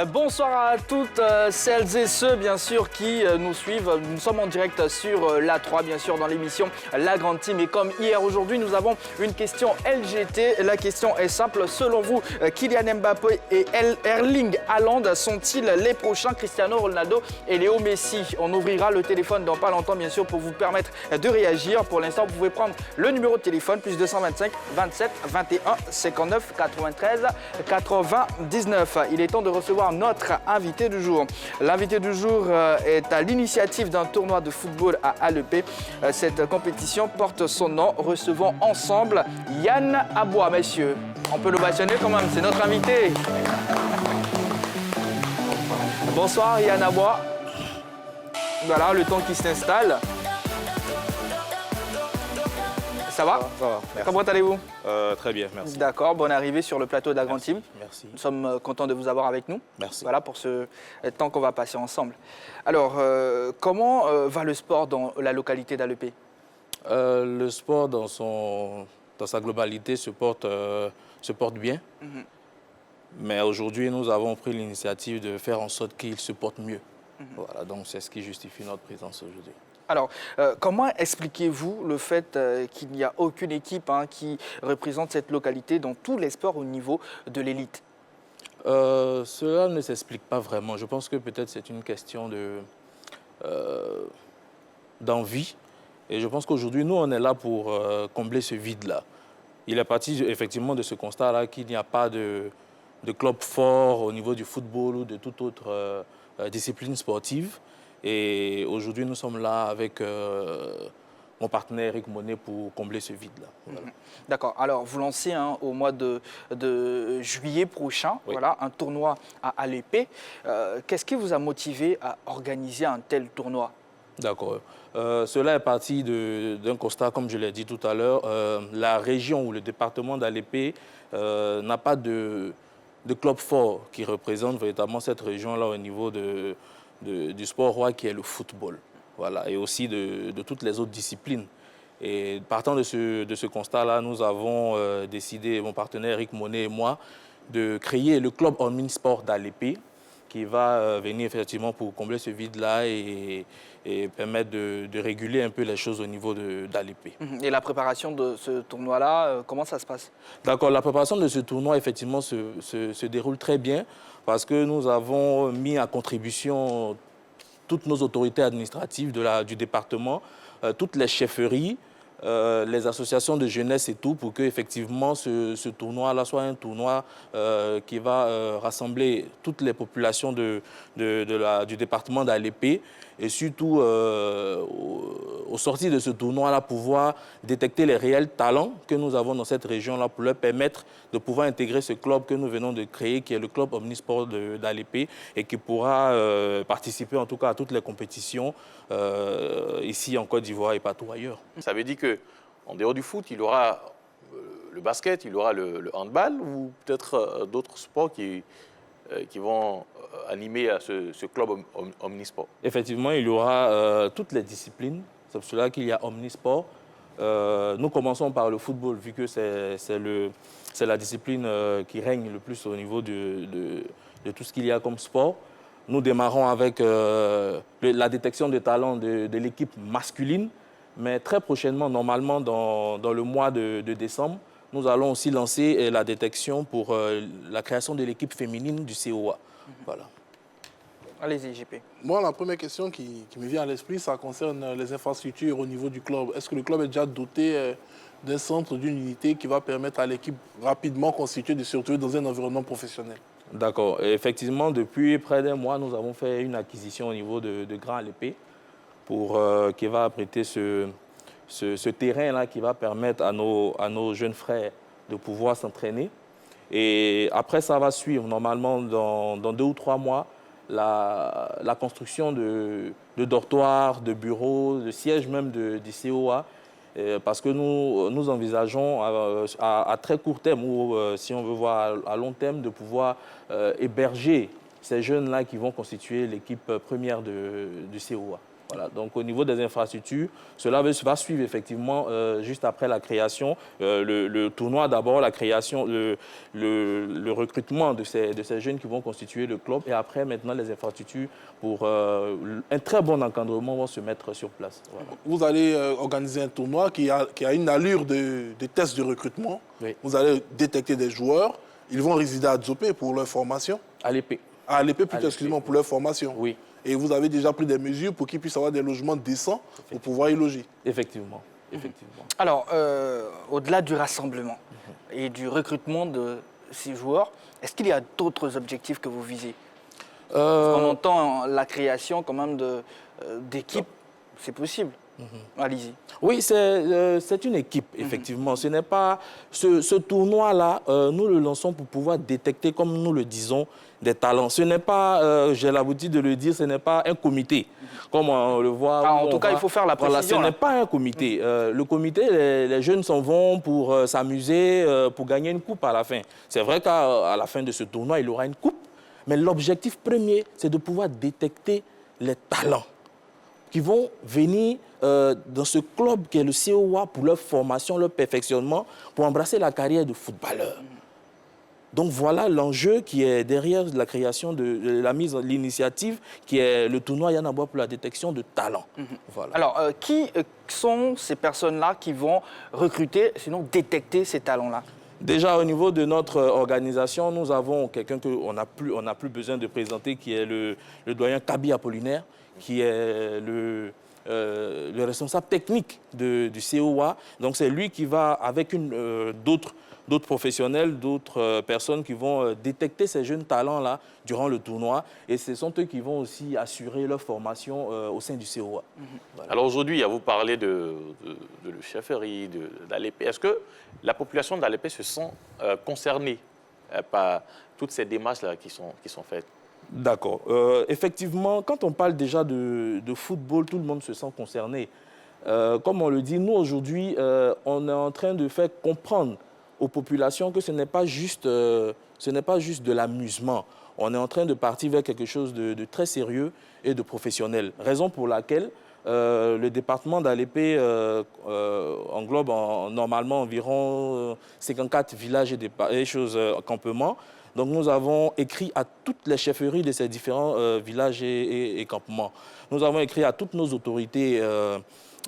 Bonsoir à toutes celles et ceux, bien sûr, qui nous suivent. Nous sommes en direct sur l'A3, bien sûr, dans l'émission La Grande Team. Et comme hier, aujourd'hui, nous avons une question LGT. La question est simple. Selon vous, Kylian Mbappé et Erling Haaland sont-ils les prochains Cristiano Ronaldo et Léo Messi? On ouvrira le téléphone dans pas longtemps, bien sûr, pour vous permettre de réagir. Pour l'instant, vous pouvez prendre le numéro de téléphone, plus 225 27 21 59 93 99. Il est temps de recevoir notre invité du jour. L'invité du jour est à l'initiative d'un tournoi de football à Alepé. Cette compétition porte son nom. Recevons ensemble Yann Aboua, messieurs. On peut l'ovationner quand même, c'est notre invité. Bonsoir Yann Aboua. Voilà, le temps qui s'installe. Ça va? Ça va, merci. Comment allez-vous? Très bien, merci. D'accord, bonne arrivée sur le plateau de la Grande Team. Merci. Nous sommes contents de vous avoir avec nous. Merci. Voilà pour ce temps qu'on va passer ensemble. Alors, comment va le sport dans la localité d'Alepé? Le sport dans sa globalité se porte bien. Mais aujourd'hui, nous avons pris l'initiative de faire en sorte qu'il se porte mieux. Voilà, donc c'est ce qui justifie notre présence aujourd'hui. Alors, comment expliquez-vous le fait qu'il n'y a aucune équipe qui représente cette localité dans tous les sports au niveau de l'élite? Cela ne s'explique pas vraiment. Je pense que peut-être c'est une question d'envie. Et je pense qu'aujourd'hui, nous, on est là pour combler ce vide-là. Il est parti effectivement de ce constat-là qu'il n'y a pas de club fort au niveau du football ou de toute autre discipline sportive. Et aujourd'hui, nous sommes là avec mon partenaire Eric Monet pour combler ce vide-là. Voilà. D'accord. Alors, vous lancez au mois de juillet prochain, oui, voilà, un tournoi à Alepé. Qu'est-ce qui vous a motivé à organiser un tel tournoi? D'accord. Cela est parti d'un constat, comme je l'ai dit tout à l'heure. La région ou le département d'Alepé n'a pas de club fort qui représente véritablement cette région-là au niveau du sport roi qui est le football. Voilà, et aussi de toutes les autres disciplines. Et partant de ce constat-là, nous avons décidé, mon partenaire Eric Monet et moi, de créer le club omnisport d'Alepé qui va venir effectivement pour combler ce vide-là et permettre de réguler un peu les choses au niveau d'Alepé. Et la préparation de ce tournoi-là, comment ça se passe? D'accord, la préparation de ce tournoi effectivement se déroule très bien parce que nous avons mis à contribution toutes nos autorités administratives du département, toutes les chefferies, les associations de jeunesse et tout, pour que effectivement ce tournoi-là soit un tournoi qui va rassembler toutes les populations du département d'Alepé et surtout au sortir de ce tournoi-là pouvoir détecter les réels talents que nous avons dans cette région-là pour leur permettre de pouvoir intégrer ce club que nous venons de créer, qui est le club omnisport d'Alepé et qui pourra participer en tout cas à toutes les compétitions ici en Côte d'Ivoire et partout ailleurs. Ça veut dire qu'en dehors du foot, il y aura le basket, il y aura le handball ou peut-être d'autres sports qui vont animer à ce club omnisport. Effectivement, il y aura toutes les disciplines. C'est pour cela qu'il y a omnisport. Nous commençons par le football, vu que c'est la discipline qui règne le plus au niveau de tout ce qu'il y a comme sport. Nous démarrons avec la détection de talents de l'équipe masculine, mais très prochainement, normalement dans le mois de décembre, nous allons aussi lancer la détection pour la création de l'équipe féminine du COA. Voilà. Allez-y, JP. Moi, la première question qui me vient à l'esprit, ça concerne les infrastructures au niveau du club. Est-ce que le club est déjà doté d'un centre, d'une unité qui va permettre à l'équipe rapidement constituée de se retrouver dans un environnement professionnel? D'accord. Effectivement, depuis près d'un mois, nous avons fait une acquisition au niveau de Grand Alepé qui va abriter ce terrain-là qui va permettre à nos jeunes frères de pouvoir s'entraîner. Et après, ça va suivre normalement dans 2 ou 3 mois la construction de dortoirs, de bureaux, de sièges même du COA. Parce que nous envisageons à très court terme ou si on veut voir à long terme de pouvoir héberger ces jeunes-là qui vont constituer l'équipe première du COA. Voilà, donc au niveau des infrastructures, cela va suivre effectivement juste après la création, le tournoi d'abord, la création, le recrutement de ces jeunes qui vont constituer le club et après maintenant les infrastructures pour un très bon encadrement vont se mettre sur place. Voilà. Vous allez organiser un tournoi qui a une allure de test de recrutement. Oui. Vous allez détecter des joueurs. Ils vont résider à Dzopé pour leur formation. À l'épée. À l'épée, plutôt, excusez-moi, pour leur formation. Oui. Et vous avez déjà pris des mesures pour qu'ils puissent avoir des logements décents pour pouvoir y loger. Effectivement. Effectivement. Alors, au-delà du rassemblement et du recrutement de ces joueurs, est-ce qu'il y a d'autres objectifs que vous visez? On entend la création quand même d'équipes, c'est possible. Allez-y. Oui, c'est une équipe, effectivement. Ce n'est pas... Ce tournoi-là, nous le lançons pour pouvoir détecter, comme nous le disons, des talents. Ce n'est pas, j'ai l'habitude de le dire, ce n'est pas un comité, comme on le voit. En tout cas, il faut faire la précision. Voilà, ce n'est pas un comité. Le comité, les jeunes s'en vont pour s'amuser, pour gagner une coupe à la fin. C'est vrai qu'à la fin de ce tournoi, il y aura une coupe, mais l'objectif premier, c'est de pouvoir détecter les talents qui vont venir dans ce club qui est le COA pour leur formation, leur perfectionnement, pour embrasser la carrière de footballeur. Donc voilà l'enjeu qui est derrière la création de la mise en l'initiative, qui est le tournoi Yann Aboua pour la détection de talents. Voilà. Alors, qui sont ces personnes-là qui vont recruter, sinon détecter ces talents-là? Déjà, au niveau de notre organisation, nous avons quelqu'un qu'on n'a plus besoin de présenter, qui est le doyen Kabi Apollinaire, qui est le responsable technique du COA. Donc, c'est lui qui va, avec d'autres professionnels, d'autres personnes qui vont détecter ces jeunes talents-là durant le tournoi. Et ce sont eux qui vont aussi assurer leur formation au sein du COA. Voilà. Alors aujourd'hui, vous parlez de le chefferie, d'Alépé. Est-ce que la population d'Alépé se sent concernée par toutes ces démarches-là qui sont faites? D'accord. Effectivement, quand on parle déjà de football, tout le monde se sent concerné. Comme on le dit, nous aujourd'hui, on est en train de faire comprendre aux populations que ce n'est pas juste de l'amusement. On est en train de partir vers quelque chose de très sérieux et de professionnel. Raison pour laquelle le département d'Alépé englobe normalement environ 54 villages et campements. Donc nous avons écrit à toutes les chefferies de ces différents villages et campements. Nous avons écrit à toutes nos autorités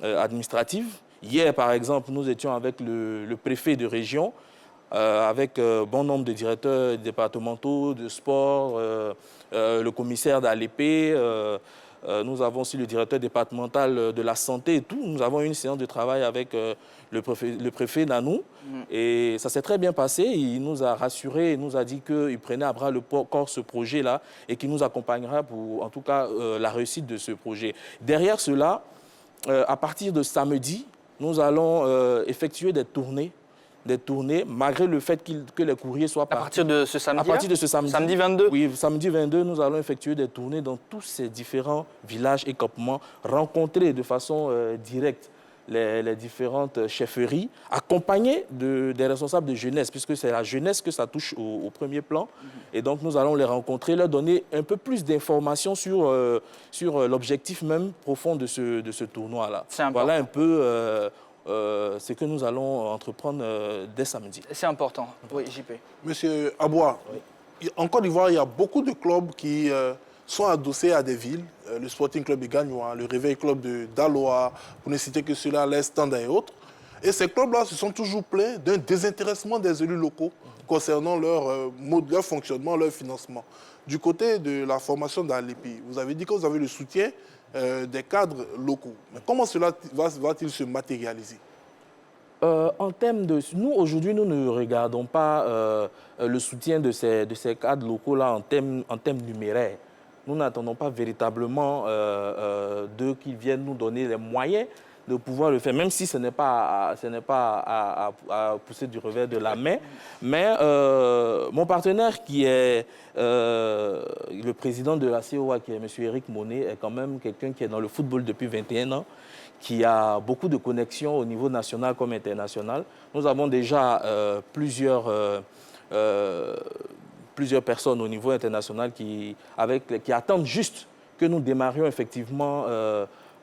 administratives. Hier, par exemple, nous étions avec le préfet de région, avec bon nombre de directeurs départementaux de sport, le commissaire d'Alépé, nous avons aussi le directeur départemental de la santé et tout. Nous avons eu une séance de travail avec le préfet Nanou. Et ça s'est très bien passé. Il nous a rassurés, il nous a dit qu'il prenait à bras le corps ce projet-là et qu'il nous accompagnera pour, en tout cas, la réussite de ce projet. Derrière cela, à partir de samedi, nous allons effectuer des tournées, malgré le fait que les courriers soient partis. À partir de ce samedi? À partir de ce samedi. Samedi 22? Oui, samedi 22, nous allons effectuer des tournées dans tous ces différents villages et campements, rencontrer de façon directe les différentes chefferies, accompagnées des responsables de jeunesse, puisque c'est la jeunesse que ça touche au premier plan. Et donc, nous allons les rencontrer, leur donner un peu plus d'informations sur l'objectif même profond de ce tournoi-là. Voilà un peu ce que nous allons entreprendre dès samedi. C'est important. Oui, JP. Monsieur Aboua, en Côte d'Ivoire, il y a beaucoup de clubs qui sont adossés à des villes. Le Sporting Club de Gagnoa, le Réveil Club d'Aloa, pour ne citer que ceux-là, les Standards et autres. Et ces clubs-là se sont toujours plaints d'un désintéressement des élus locaux concernant leur fonctionnement, leur financement. Du côté de la formation d'Alépé, vous avez dit que vous avez le soutien des cadres locaux. Mais comment cela va-t-il se matérialiser? En termes de... Nous, aujourd'hui, nous ne regardons pas le soutien de ces cadres locaux-là en termes numéraires. Nous n'attendons pas véritablement d'eux qu'ils viennent nous donner les moyens de pouvoir le faire, même si ce n'est pas à pousser du revers de la main. Mais mon partenaire qui est le président de la COA, qui est M. Éric Monet, est quand même quelqu'un qui est dans le football depuis 21 ans, qui a beaucoup de connexions au niveau national comme international. Nous avons déjà plusieurs personnes au niveau international qui attendent juste que nous démarrions effectivement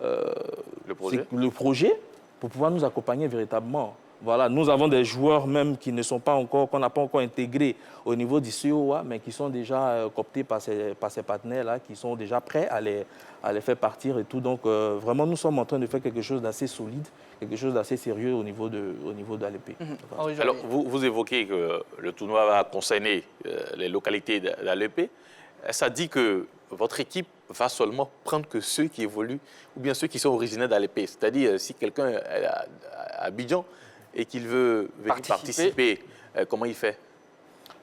le projet pour pouvoir nous accompagner véritablement. Voilà, nous avons des joueurs même qui ne sont pas encore, qu'on n'a pas encore intégrés au niveau du COA, mais qui sont déjà cooptés par ces partenaires-là, qui sont déjà prêts à les faire partir et tout. Donc, vraiment, nous sommes en train de faire quelque chose d'assez solide, quelque chose d'assez sérieux au niveau de l'ALP. Voilà. Alors, vous évoquez que le tournoi va concerner les localités d'ALP. Ça dit que votre équipe va seulement prendre que ceux qui évoluent ou bien ceux qui sont originaires d'ALP. C'est-à-dire, si quelqu'un est à Abidjan et qu'il veut venir participer, comment il fait?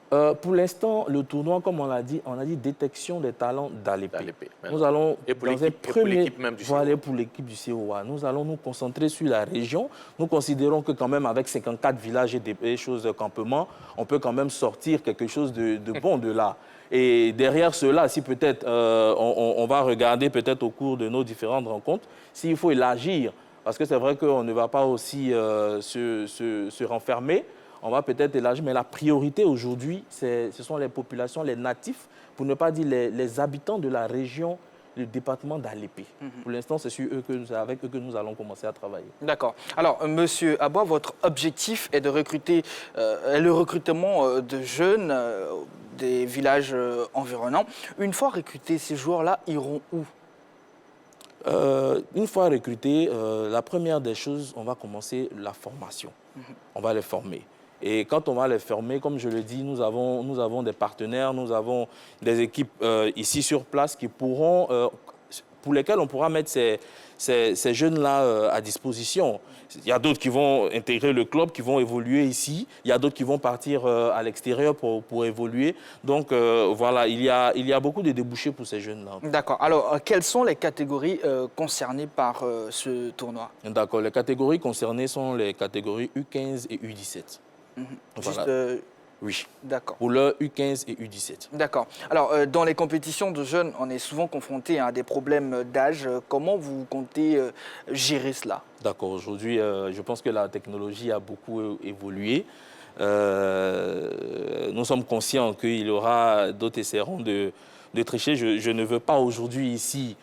Pour l'instant, le tournoi, comme on a dit détection des talents d'ALP. Nous allons, pour l'équipe même du COA. Pour l'équipe du COA, nous allons nous concentrer sur la région. Nous considérons que quand même avec 54 villages et des choses de campement, on peut quand même sortir quelque chose de bon de là. Et derrière cela, si peut-être on va regarder peut-être au cours de nos différentes rencontres, s'il faut élargir, parce que c'est vrai qu'on ne va pas aussi se renfermer, on va peut-être élargir, mais la priorité aujourd'hui, ce sont les populations, les natifs, pour ne pas dire les habitants de la région, le département d'ALP. Pour l'instant, c'est avec eux que nous allons commencer à travailler. D'accord. Alors, Monsieur Aboua, votre objectif est de recruter le recrutement de jeunes des villages environnants. Une fois recrutés, ces joueurs-là iront où? Une fois recrutés, la première des choses, on va commencer la formation. On va les former. Et quand on va les former, comme je le dis, nous avons des partenaires, nous avons des équipes ici sur place qui pourront, pour lesquelles on pourra mettre ces jeunes-là à disposition. Il y a d'autres qui vont intégrer le club, qui vont évoluer ici. Il y a d'autres qui vont partir à l'extérieur pour évoluer. Donc voilà, il y a beaucoup de débouchés pour ces jeunes-là. D'accord. Alors, quelles sont les catégories concernées par ce tournoi? D'accord. Les catégories concernées sont les catégories U15 et U17. Voilà. Juste, oui. D'accord. Pour le U15 et U17. D'accord. Alors, dans les compétitions de jeunes, on est souvent confronté à des problèmes d'âge. Comment vous comptez gérer cela? D'accord. Aujourd'hui, je pense que la technologie a beaucoup évolué. Nous sommes conscients qu'il y aura d'autres essaieront de tricher. Je ne veux pas aujourd'hui ici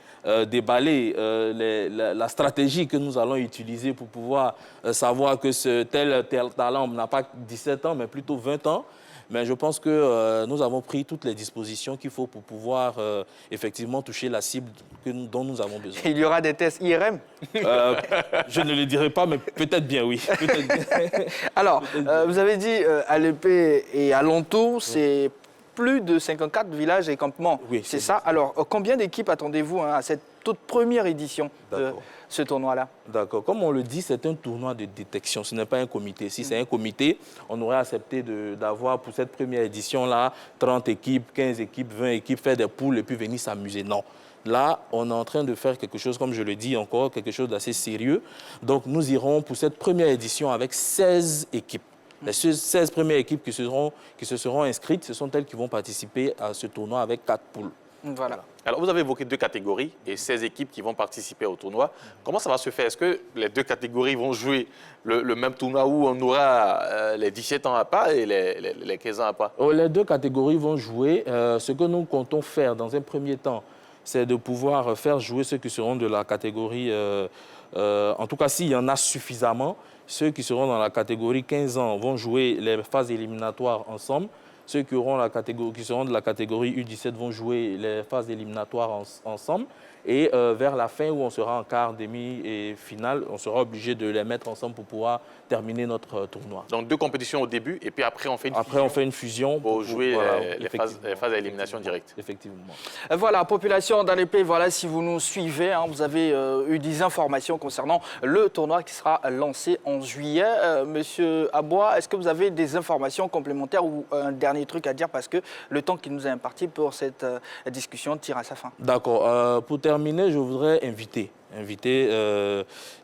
déballer la stratégie que nous allons utiliser pour pouvoir savoir que ce tel talent n'a pas 17 ans, mais plutôt 20 ans. Mais je pense que nous avons pris toutes les dispositions qu'il faut pour pouvoir effectivement toucher la cible dont nous avons besoin. Il y aura des tests IRM? Je ne le dirai pas, mais peut-être bien, oui. Alors, vous avez dit ALP et alentour, c'est plus de 54 villages et campements. Oui, c'est ça. Alors, combien d'équipes attendez-vous à cette toute première édition de ce tournoi-là? D'accord. Comme on le dit, c'est un tournoi de détection. Ce n'est pas un comité. Si c'est un comité, on aurait accepté d'avoir pour cette première édition-là 30 équipes, 15 équipes, 20 équipes, faire des poules et puis venir s'amuser. Non. Là, on est en train de faire quelque chose, comme je le dis encore, quelque chose d'assez sérieux. Donc, nous irons pour cette première édition avec 16 équipes. Les 16 premières équipes qui se seront inscrites, ce sont elles qui vont participer à ce tournoi avec 4 poules. Voilà. Alors, vous avez évoqué 2 catégories et 16 équipes qui vont participer au tournoi. Comment ça va se faire? Est-ce que les 2 catégories vont jouer le même tournoi où on aura les 17 ans à part et les 15 ans à part? Les 2 catégories vont jouer. Ce que nous comptons faire dans un premier temps, c'est de pouvoir faire jouer ceux qui seront de la catégorie, en tout cas s'il y en a suffisamment, ceux qui seront dans la catégorie 15 ans vont jouer les phases éliminatoires ensemble. Ceux qui seront de la catégorie U17 vont jouer les phases éliminatoires ensemble. Et vers la fin, où on sera en quart, demi et finale, on sera obligé de les mettre ensemble pour pouvoir terminer notre tournoi. Donc 2 compétitions au début et puis après on fait une fusion. Après on fait une fusion pour jouer les phases à élimination directe. Effectivement. Voilà, population d'ALP, voilà, si vous nous suivez, hein, vous avez eu des informations concernant le tournoi qui sera lancé en juillet. Monsieur Aboua, est-ce que vous avez des informations complémentaires ou un dernier truc à dire, parce que le temps qui nous est imparti pour cette discussion tire à sa fin? D'accord. Pour terminer, je voudrais inviter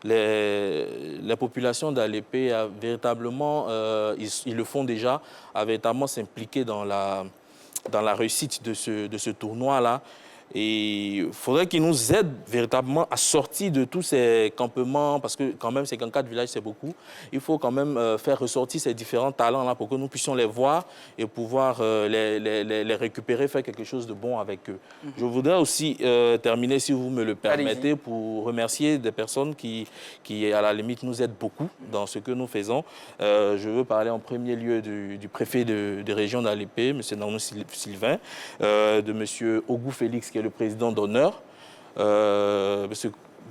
les populations d'ALP à véritablement, ils le font déjà, à véritablement s'impliquer dans la réussite de ce tournoi-là. Et il faudrait qu'ils nous aident véritablement à sortir de tous ces campements, parce que quand même, 54 villages, c'est beaucoup. Il faut quand même faire ressortir ces différents talents-là pour que nous puissions les voir et pouvoir les récupérer, faire quelque chose de bon avec eux. Je voudrais aussi terminer, si vous me le permettez, pour remercier des personnes qui, à la limite, nous aident beaucoup dans ce que nous faisons. Je veux parler en premier lieu du préfet de région d'Alépé, M. Nano Sylvain, de M. Ogou Félix, qui est le président d'honneur, M.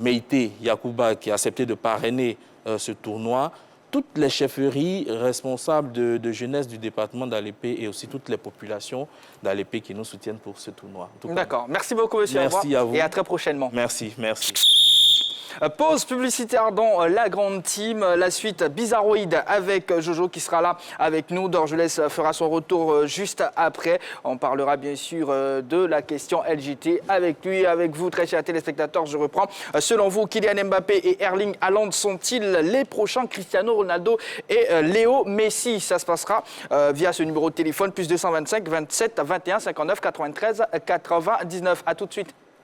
Meïté Yacouba, qui a accepté de parrainer ce tournoi, toutes les chefferies responsables de jeunesse du département d'Alépé et aussi toutes les populations d'Alépé qui nous soutiennent pour ce tournoi. D'accord. Merci beaucoup, monsieur. Merci à vous. Et à très prochainement. Merci, merci. Pause publicitaire dans la grande team. La suite Bizarroïde avec Jojo qui sera là avec nous. Dorgelès fera son retour juste après. On parlera bien sûr de la question LGT avec lui, avec vous, très chers téléspectateurs. Je reprends. Selon vous, Kylian Mbappé et Erling Haaland sont-ils les prochains Cristiano Ronaldo et Léo Messi? Ça se passera via ce numéro de téléphone, plus 225 27 21 59 93 99. À tout de suite.